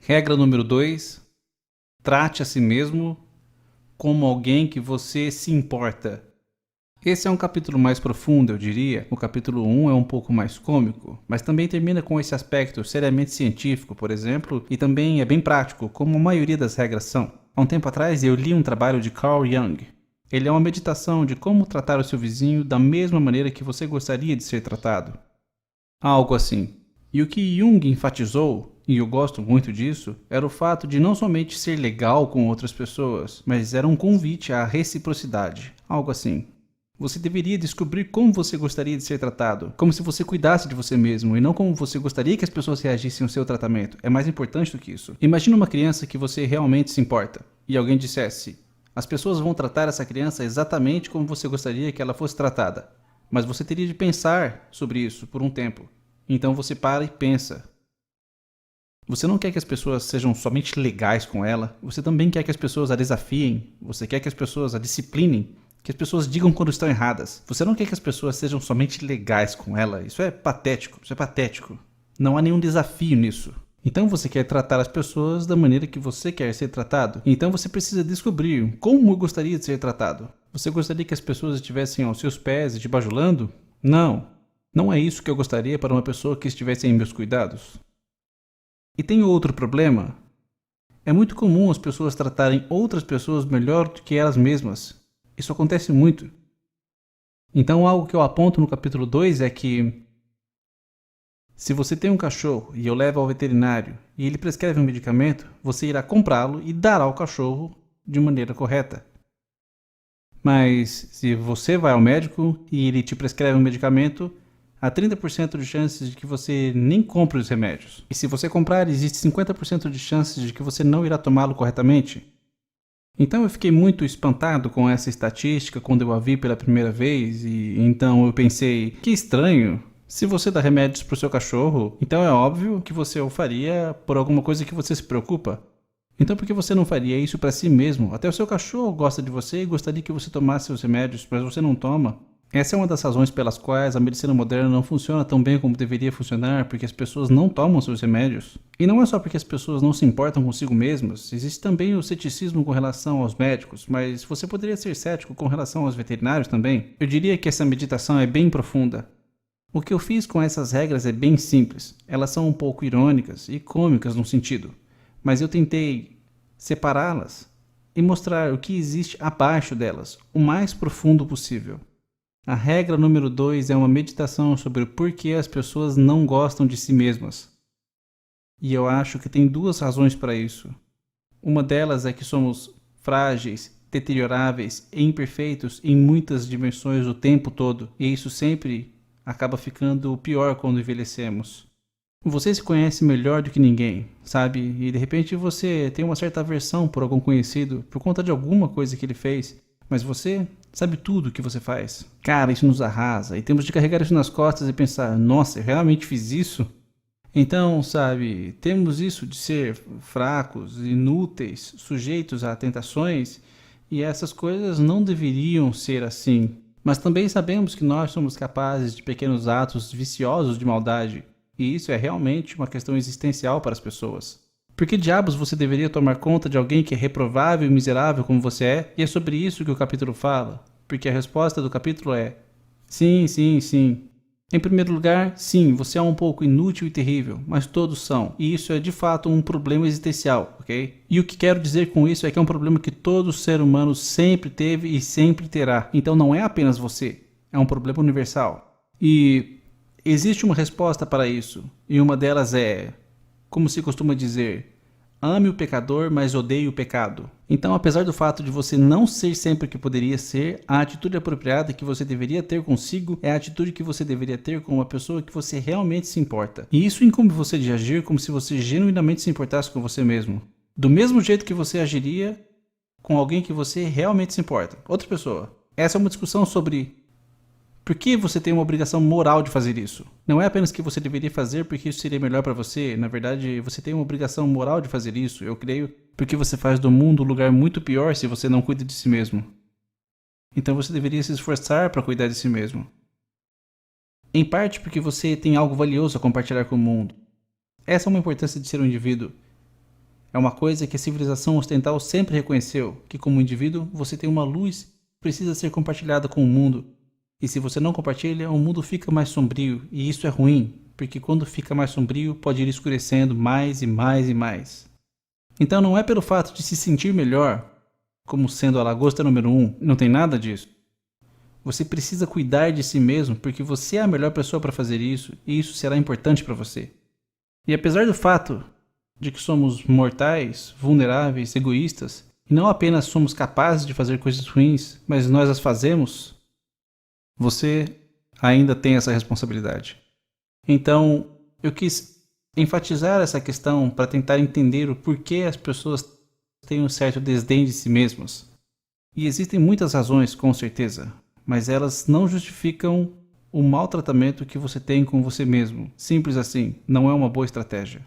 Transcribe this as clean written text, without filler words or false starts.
Regra número 2: trate a si mesmo como alguém que você se importa. Esse é um capítulo mais profundo, eu diria. O capítulo 1 é um pouco mais cômico, mas também termina com esse aspecto seriamente científico, por exemplo, e também é bem prático, como a maioria das regras são. Há um tempo atrás eu li um trabalho de Carl Jung. Ele é uma meditação de como tratar o seu vizinho da mesma maneira que você gostaria de ser tratado. Algo assim. E o que Jung enfatizou, e eu gosto muito disso, era o fato de não somente ser legal com outras pessoas, mas era um convite à reciprocidade. Algo assim. Você deveria descobrir como você gostaria de ser tratado, como se você cuidasse de você mesmo, e não como você gostaria que as pessoas reagissem ao seu tratamento. É mais importante do que isso. Imagina uma criança que você realmente se importa, e alguém dissesse: as pessoas vão tratar essa criança exatamente como você gostaria que ela fosse tratada. Mas você teria de pensar sobre isso por um tempo. Então você para e pensa. Você não quer que as pessoas sejam somente legais com ela, você também quer que as pessoas a desafiem, você quer que as pessoas a disciplinem, que as pessoas digam quando estão erradas. Você não quer que as pessoas sejam somente legais com ela, isso é patético, Não há nenhum desafio nisso. Então você quer tratar as pessoas da maneira que você quer ser tratado. Então você precisa descobrir como gostaria de ser tratado. Você gostaria que as pessoas estivessem aos seus pés e te bajulando? Não. Não é isso que eu gostaria para uma pessoa que estivesse em meus cuidados. E tem outro problema. É muito comum as pessoas tratarem outras pessoas melhor do que elas mesmas. Isso acontece muito. Então algo que eu aponto no capítulo 2 é que se você tem um cachorro e eu levo ao veterinário e ele prescreve um medicamento, você irá comprá-lo e dará ao cachorro de maneira correta. Mas se você vai ao médico e ele te prescreve um medicamento, há 30% de chances de que você nem compre os remédios. E se você comprar, existe 50% de chances de que você não irá tomá-lo corretamente. Então eu fiquei muito espantado com essa estatística quando eu a vi pela primeira vez e então eu pensei, que estranho. Se você dá remédios para o seu cachorro, então é óbvio que você o faria por alguma coisa que você se preocupa. Então por que você não faria isso para si mesmo? Até o seu cachorro gosta de você e gostaria que você tomasse seus remédios, mas você não toma. Essa é uma das razões pelas quais a medicina moderna não funciona tão bem como deveria funcionar, porque as pessoas não tomam seus remédios. E não é só porque as pessoas não se importam consigo mesmas, existe também o ceticismo com relação aos médicos, mas você poderia ser cético com relação aos veterinários também. Eu diria que essa meditação é bem profunda. O que eu fiz com essas regras é bem simples. Elas são um pouco irônicas e cômicas num sentido, mas eu tentei separá-las e mostrar o que existe abaixo delas, o mais profundo possível. A regra número 2 é uma meditação sobre o porquê as pessoas não gostam de si mesmas. E eu acho que tem duas razões para isso. Uma delas é que somos frágeis, deterioráveis e imperfeitos em muitas dimensões o tempo todo, e isso sempre acaba ficando pior quando envelhecemos. Você se conhece melhor do que ninguém, sabe? E de repente você tem uma certa aversão por algum conhecido por conta de alguma coisa que ele fez. Mas você sabe tudo o que você faz. Cara, isso nos arrasa e temos de carregar isso nas costas e pensar, nossa, eu realmente fiz isso? Então, sabe, temos isso de ser fracos, inúteis, sujeitos a tentações e essas coisas não deveriam ser assim. Mas também sabemos que nós somos capazes de pequenos atos viciosos de maldade e isso é realmente uma questão existencial para as pessoas. Por que diabos você deveria tomar conta de alguém que é reprovável e miserável como você é? E é sobre isso que o capítulo fala. Porque a resposta do capítulo é: sim, sim, sim. Em primeiro lugar, sim, você é um pouco inútil e terrível, mas todos são. E isso é de fato um problema existencial, ok? E o que quero dizer com isso é que é um problema que todo ser humano sempre teve e sempre terá. Então não é apenas você, é um problema universal. E existe uma resposta para isso. E uma delas é, como se costuma dizer, ame o pecador, mas odeie o pecado. Então, apesar do fato de você não ser sempre o que poderia ser, a atitude apropriada que você deveria ter consigo é a atitude que você deveria ter com uma pessoa que você realmente se importa. E isso incumbe você de agir como se você genuinamente se importasse com você mesmo. Do mesmo jeito que você agiria com alguém que você realmente se importa. Outra pessoa. Essa é uma discussão sobre por que você tem uma obrigação moral de fazer isso? Não é apenas que você deveria fazer porque isso seria melhor para você. Na verdade, você tem uma obrigação moral de fazer isso, eu creio, porque você faz do mundo um lugar muito pior se você não cuida de si mesmo. Então você deveria se esforçar para cuidar de si mesmo. Em parte porque você tem algo valioso a compartilhar com o mundo. Essa é uma importância de ser um indivíduo. É uma coisa que a civilização ocidental sempre reconheceu, que como indivíduo você tem uma luz que precisa ser compartilhada com o mundo. E se você não compartilha, o mundo fica mais sombrio, e isso é ruim, porque quando fica mais sombrio pode ir escurecendo mais e mais e mais. Então não é pelo fato de se sentir melhor, como sendo a lagosta número 1, não tem nada disso. Você precisa cuidar de si mesmo porque você é a melhor pessoa para fazer isso, e isso será importante para você. E apesar do fato de que somos mortais, vulneráveis, egoístas, e não apenas somos capazes de fazer coisas ruins, mas nós as fazemos, você ainda tem essa responsabilidade. Então, eu quis enfatizar essa questão para tentar entender o porquê as pessoas têm um certo desdém de si mesmas. E existem muitas razões, com certeza, mas elas não justificam o mau tratamento que você tem com você mesmo. Simples assim, não é uma boa estratégia.